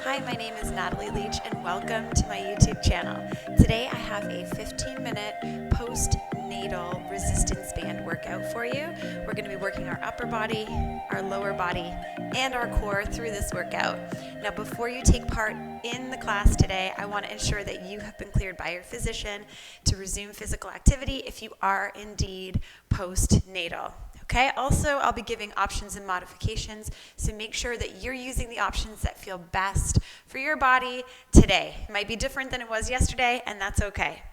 Hi, my name is Natalie Leach and welcome to my YouTube channel. Today I have a 15-minute postnatal resistance band workout for you. We're going to be working our upper body, our lower body, and our core through this workout. Now before you take part in the class today, I want to ensure that you have been cleared by your physician to resume physical activity if you are indeed postnatal. Okay, also I'll be giving options and modifications, so make sure that you're using the options that feel best for your body today. It might be different than it was yesterday, and that's okay.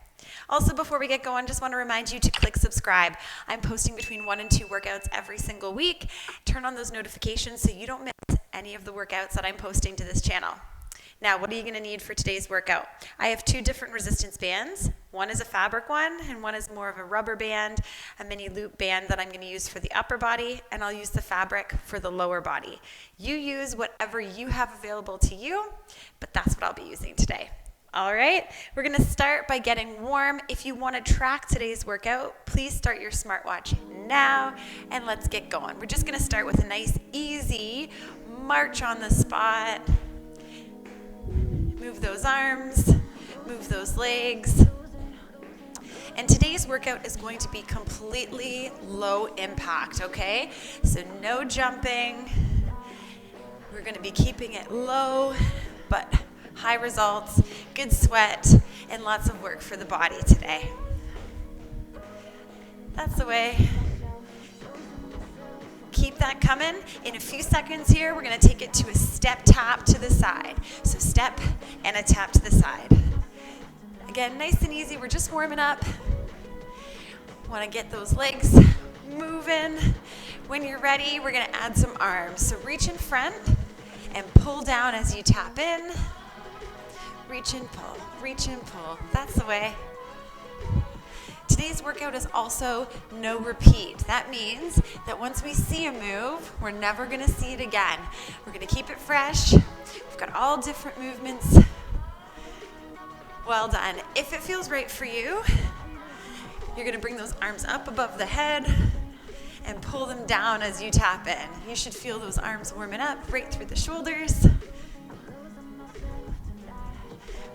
Also, before we get going, just want to remind you to click subscribe. I'm posting between 1 and 2 workouts every single week. Turn on those notifications so you don't miss any of the workouts that I'm posting to this channel. Now, what are you going to need for today's workout? I have 2 different resistance bands. One is a fabric one, and one is more of a rubber band, a mini loop band that I'm going to use for the upper body, and I'll use the fabric for the lower body. You use whatever you have available to you, but that's what I'll be using today. All right, we're going to start by getting warm. If you want to track today's workout, please start your smartwatch now, and let's get going. We're just going to start with a nice, easy march on the spot. Move those arms, move those legs. And today's workout is going to be completely low impact, okay? So no jumping. We're going to be keeping it low, but high results, good sweat, and lots of work for the body today. That's the way. Keep that coming. In a few seconds here, we're going to take it to a step tap to the side. So step and a tap to the side. Again, nice and easy. We're just warming up. Want to get those legs moving. When you're ready, we're going to add some arms. So reach in front and pull down as you tap in. Reach and pull, reach and pull. That's the way. Today's workout is also no repeat. That means that once we see a move, we're never going to see it again. We're going to keep it fresh. We've got all different movements. Well done. If it feels right for you, you're going to bring those arms up above the head and pull them down as you tap in. You should feel those arms warming up right through the shoulders.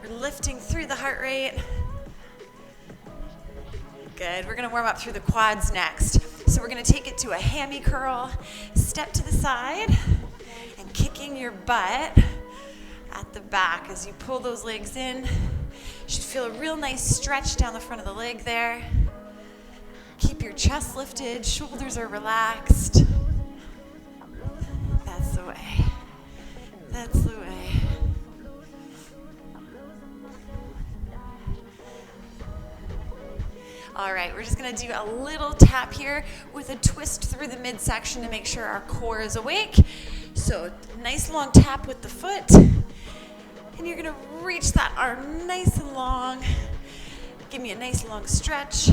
We're lifting through the heart rate. Good. We're going to warm up through the quads next. So we're going to take it to a hammy curl, step to the side, and kicking your butt at the back as you pull those legs in. You should feel a real nice stretch down the front of the leg there. Keep your chest lifted, shoulders are relaxed. That's the way. That's the way. All right, we're just going to do a little tap here with a twist through the midsection to make sure our core is awake. So nice long tap with the foot. And you're going to reach that arm nice and long. Give me a nice long stretch.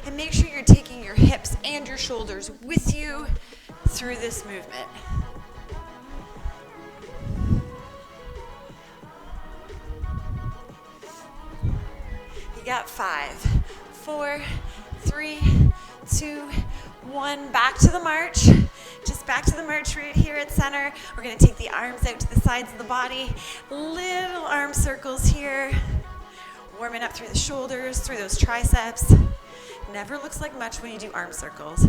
And make sure you're taking your hips and your shoulders with you through this movement. You got 5, 4, 3, 2, 1. Back to the march. Just back to the march right here at center. We're going to take the arms out to the sides of the body. Little arm circles here. Warming up through the shoulders, through those triceps. Never looks like much when you do arm circles,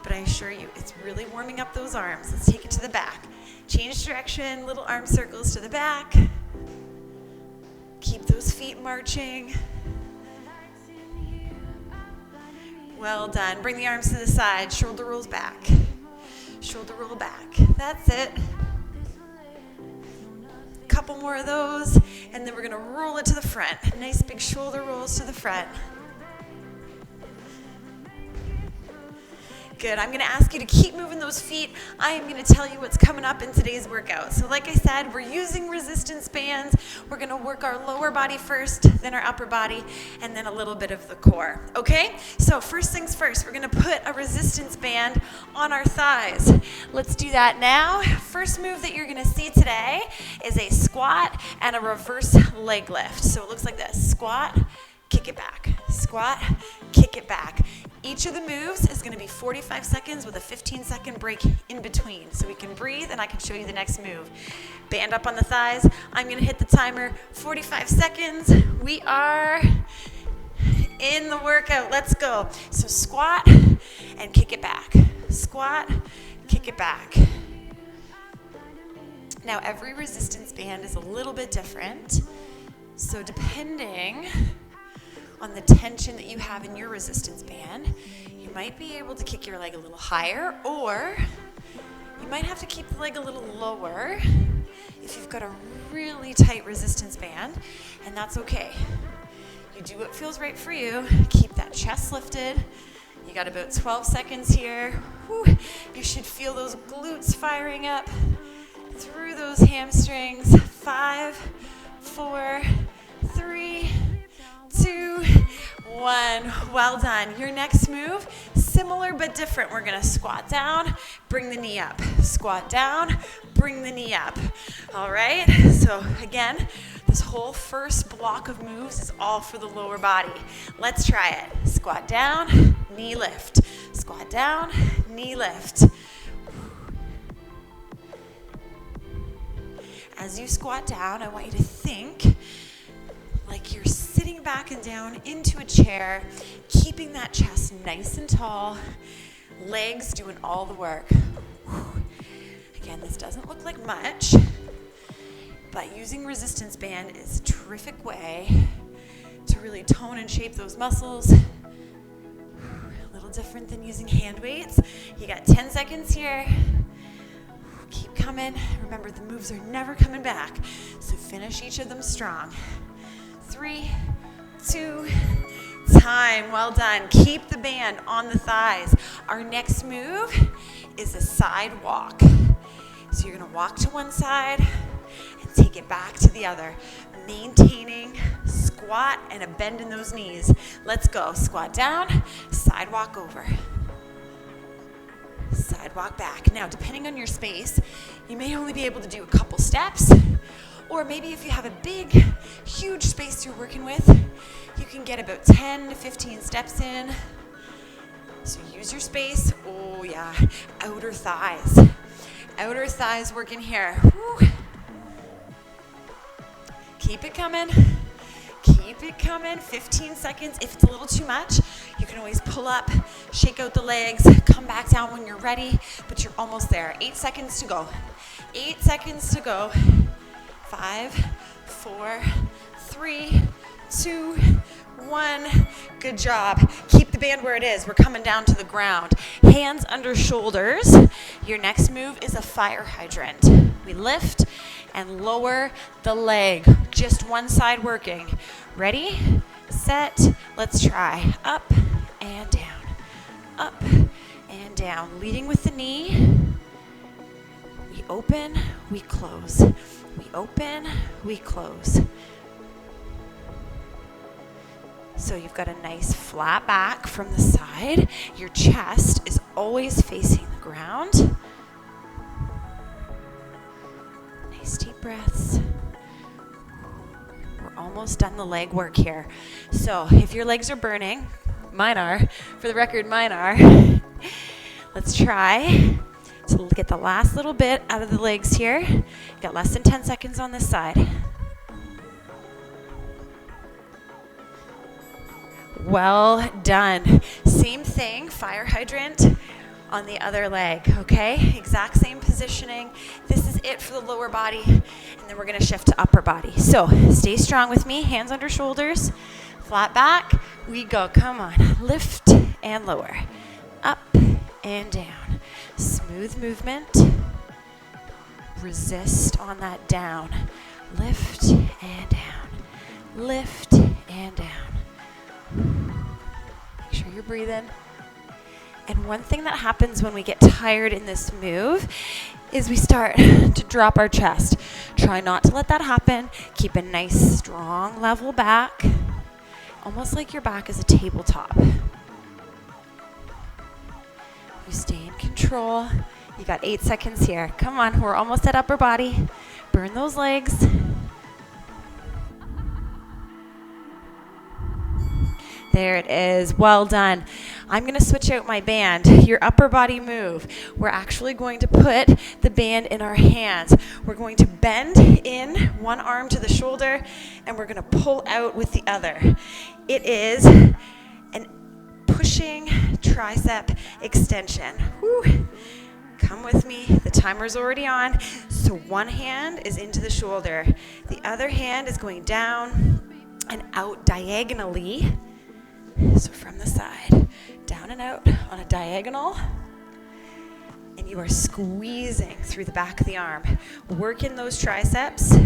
but I assure you, it's really warming up those arms. Let's take it to the back. Change direction, little arm circles to the back. Keep those feet marching. Well done. Bring the arms to the side. Shoulder rolls back. Shoulder roll back. That's it. Couple more of those, and then we're going to roll it to the front. Nice big shoulder rolls to the front. Good. I'm going to ask you to keep moving those feet. I am going to tell you what's coming up in today's workout. So like I said, we're using resistance bands. We're going to work our lower body first, then our upper body, and then a little bit of the core. Okay? So first things first, we're going to put a resistance band on our thighs. Let's do that now. First move that you're going to see today is a squat and a reverse leg lift. So it looks like this. Squat, kick it back. Squat, kick it back. Each of the moves is going to be 45 seconds with a 15-second break in between. So we can breathe and I can show you the next move. Band up on the thighs. I'm going to hit the timer. 45 seconds. We are in the workout. Let's go. So squat and kick it back. Squat, kick it back. Now every resistance band is a little bit different. So depending on the tension that you have in your resistance band, you might be able to kick your leg a little higher, or you might have to keep the leg a little lower if you've got a really tight resistance band, and that's okay. You do what feels right for you. Keep that chest lifted. You got about 12 seconds here. Whew. You should feel those glutes firing up through those hamstrings. 5, 4, 3, 2, 1. Well done. Your next move, similar but different. We're going to squat down, bring the knee up. Squat down, bring the knee up. All right? So again, this whole first block of moves is all for the lower body. Let's try it. Squat down, knee lift. Squat down, knee lift. As you squat down, I want you to think like you're sitting back and down into a chair, keeping that chest nice and tall, legs doing all the work. Again, this doesn't look like much, but using resistance band is a terrific way to really tone and shape those muscles. A little different than using hand weights. You got 10 seconds here. Keep coming. Remember, the moves are never coming back, so finish each of them strong. 3, 2, time. Well done. Keep the band on the thighs. Our next move is a side walk. So you're going to walk to one side and take it back to the other, maintaining squat and a bend in those knees. Let's go. Squat down, side walk over. Side walk back. Now, depending on your space, you may only be able to do a couple steps, or maybe if you have a big, huge space you're working with, you can get about 10 to 15 steps in. So use your space. Oh yeah, outer thighs. Outer thighs working here. Whew. Keep it coming. Keep it coming. 15 seconds. If it's a little too much, you can always pull up, shake out the legs, come back down when you're ready, but you're almost there. 8 seconds to go. 8 seconds to go. 5, 4, 3, 2, 1. Good job. Keep the band where it is. We're coming down to the ground. Hands under shoulders. Your next move is a fire hydrant. We lift and lower the leg. Just one side working. Ready, set, let's try. Up and down. Up and down. Leading with the knee. We open, we close. We open, we close. So you've got a nice flat back from the side. Your chest is always facing the ground. Nice deep breaths. We're almost done the leg work here. So if your legs are burning, mine are. For the record, mine are. Let's try to get the last little bit out of the legs here. You've got less than 10 seconds on this side. Well done. Same thing, fire hydrant on the other leg, okay? Exact same positioning. This is it for the lower body, and then we're gonna shift to upper body. So stay strong with me, hands under shoulders, flat back, we go, come on. Lift and lower, up and down. Smooth movement, resist on that down. Lift and down, lift and down. Make sure you're breathing. And one thing that happens when we get tired in this move is we start to drop our chest. Try not to let that happen. Keep a nice, strong, level back. Almost like your back is a tabletop. You stay in control. You got 8 seconds here. Come on, we're almost at upper body. Burn those legs. There it is. Well done. I'm going to switch out my band. Your upper body move. We're actually going to put the band in our hands. We're going to bend in one arm to the shoulder, and we're going to pull out with the other. It is an pushing tricep extension. Whew. Come with me. The timer's already on. So one hand is into the shoulder. The other hand is going down and out diagonally. So from the side, down and out on a diagonal. And you are squeezing through the back of the arm. Work in those triceps.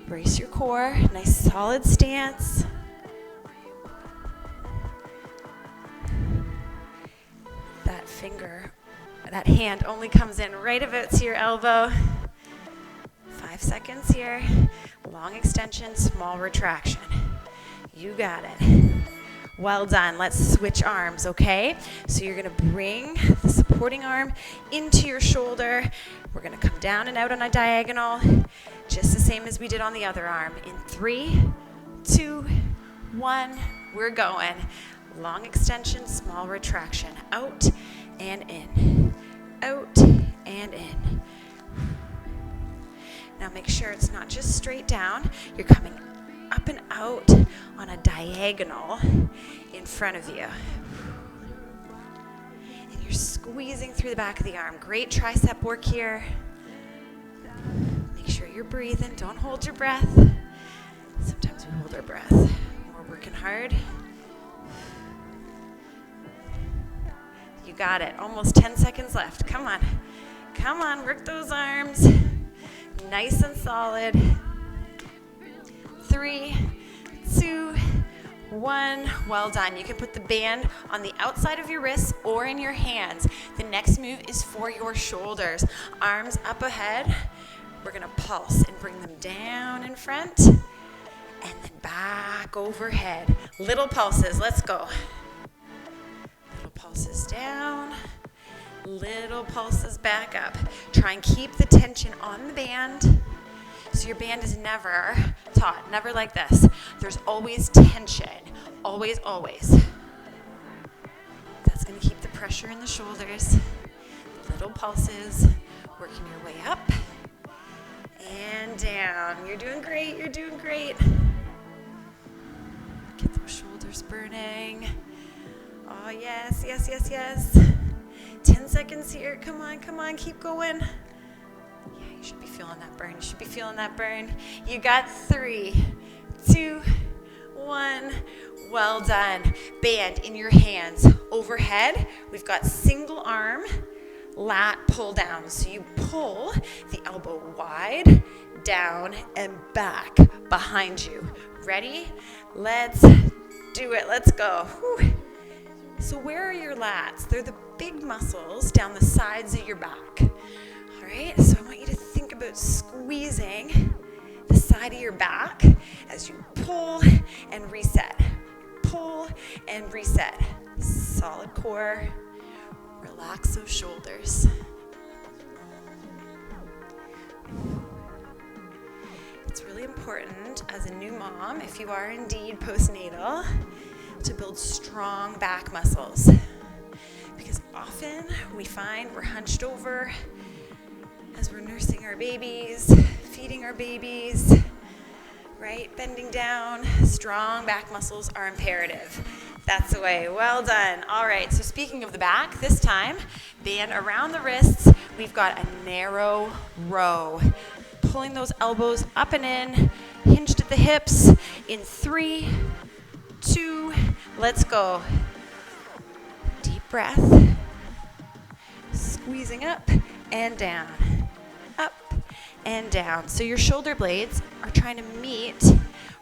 Brace your core. Nice solid stance. That hand only comes in right about to your elbow. 5 seconds here. Long extension, small retraction. You got it. Well done. Let's switch arms, okay? So you're going to bring the supporting arm into your shoulder. We're going to come down and out on a diagonal, just the same as we did on the other arm. In 3, 2, 1, we're going. Long extension, small retraction. Out and in. Out and in. Now make sure it's not just straight down. You're coming up and out on a diagonal in front of you. And you're squeezing through the back of the arm. Great tricep work here. Make sure you're breathing. Don't hold your breath. Sometimes we hold our breath when we're working hard. You got it. Almost 10 seconds left. Come on. Come on. Work those arms. Nice and solid. 3, 2, 1. Well done. You can put the band on the outside of your wrists or in your hands. The next move is for your shoulders. Arms up ahead. We're going to pulse and bring them down in front and then back overhead. Little pulses. Let's go. Pulses down, little pulses back up. Try and keep the tension on the band. So your band is never taut, never like this. There's always tension, always, always. That's going to keep the pressure in the shoulders. Little pulses, working your way up and down. You're doing great, you're doing great. Get those shoulders burning. Oh, yes, yes, yes, yes. 10 seconds here. Come on, come on, keep going. Yeah, you should be feeling that burn. You should be feeling that burn. You got 3, 2, 1. Well done. Band in your hands. Overhead, we've got single arm, lat pull down. So you pull the elbow wide, down, and back behind you. Ready? Let's do it. Let's go. Whew. So where are your lats? They're the big muscles down the sides of your back. All right, so I want you to think about squeezing the side of your back as you pull and reset. Pull and reset. Solid core. Relax those shoulders. It's really important as a new mom, if you are indeed postnatal, to build strong back muscles, because often we find we're hunched over as we're nursing our babies, feeding our babies, right? Bending down. Strong back muscles are imperative. That's the way. Well done. All right, so speaking of the back, this time, band around the wrists. We've got a narrow row. Pulling those elbows up and in, hinged at the hips. In 3, 2, let's go. Deep breath. Squeezing up and down. Up and down. So your shoulder blades are trying to meet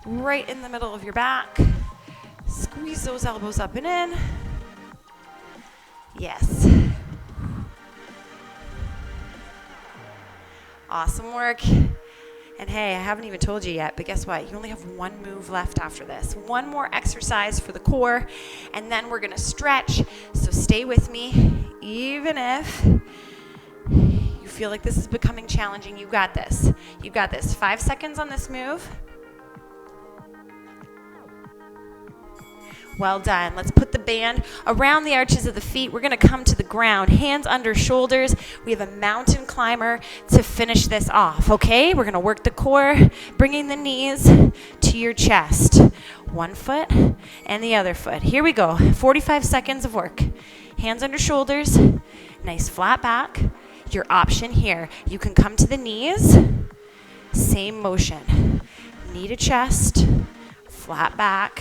right in the middle of your back. Squeeze those elbows up and in. Yes. Awesome work. And hey, I haven't even told you yet, but guess what? You only have one move left after this. One more exercise for the core, and then we're going to stretch. So stay with me. Even if you feel like this is becoming challenging, you got this. You got this. 5 seconds on this move. Well done. Let's put the band around the arches of the feet. We're going to come to the ground, hands under shoulders. We have a mountain climber to finish this off, okay? We're going to work the core, bringing the knees to your chest. One foot and the other foot. Here we go. 45 seconds of work. Hands under shoulders, nice flat back. Your option here, you can come to the knees, same motion. Knee to chest, flat back,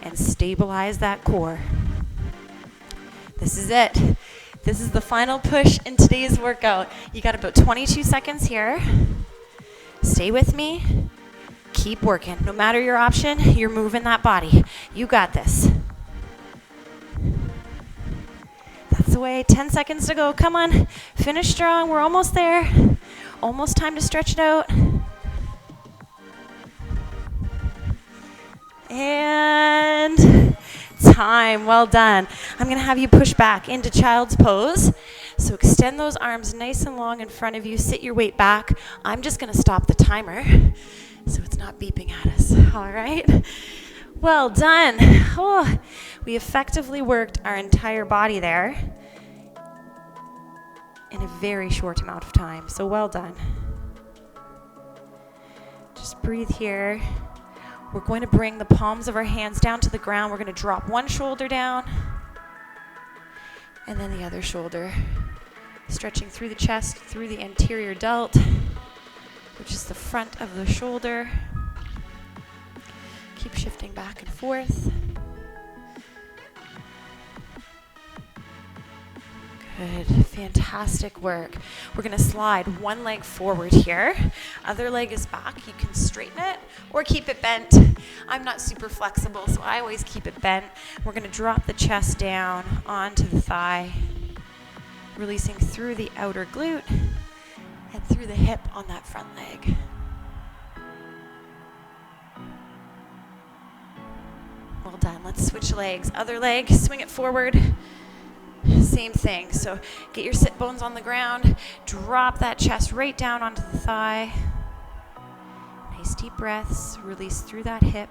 and stabilize that core. This is it. This is the final push in today's workout. You got about 22 seconds here. Stay with me. Keep working. No matter your option, you're moving that body. You got this. That's the way. 10 seconds to go. Come on. Finish strong. We're almost there. Almost time to stretch it out. And time. Well done. I'm going to have you push back into child's pose. So extend those arms nice and long in front of you. Sit your weight back. I'm just going to stop the timer so it's not beeping at us. All right. Well done. Oh, we effectively worked our entire body there in a very short amount of time. So well done. Just breathe here. We're going to bring the palms of our hands down to the ground. We're going to drop one shoulder down and then the other shoulder. Stretching through the chest, through the anterior delt, which is the front of the shoulder. Keep shifting back and forth. Good, fantastic work. We're going to slide one leg forward here. Other leg is back. You can straighten it or keep it bent. I'm not super flexible, so I always keep it bent. We're going to drop the chest down onto the thigh, releasing through the outer glute and through the hip on that front leg. Well done. Let's switch legs. Other leg, swing it forward. Same thing. So get your sit bones on the ground. Drop that chest right down onto the thigh. Nice deep breaths. Release through that hip.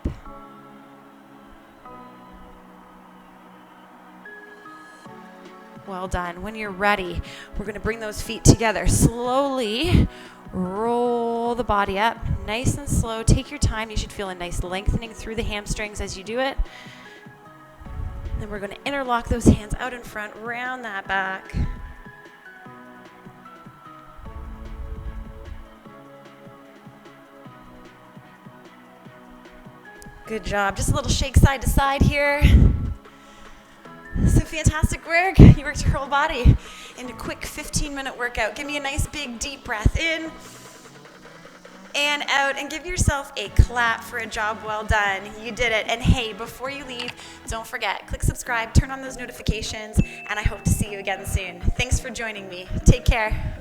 Well done. When you're ready, we're going to bring those feet together. Slowly roll the body up. Nice and slow. Take your time. You should feel a nice lengthening through the hamstrings as you do it. Then we're going to interlock those hands out in front, round that back. Good job. Just a little shake side to side here. So fantastic work. You worked your whole body in a quick 15-minute workout. Give me a nice big deep breath in and out, and give yourself a clap for a job well done. You did it. And hey, before you leave, don't forget, click subscribe, turn on those notifications, and I hope to see you again soon. Thanks for joining me. Take care.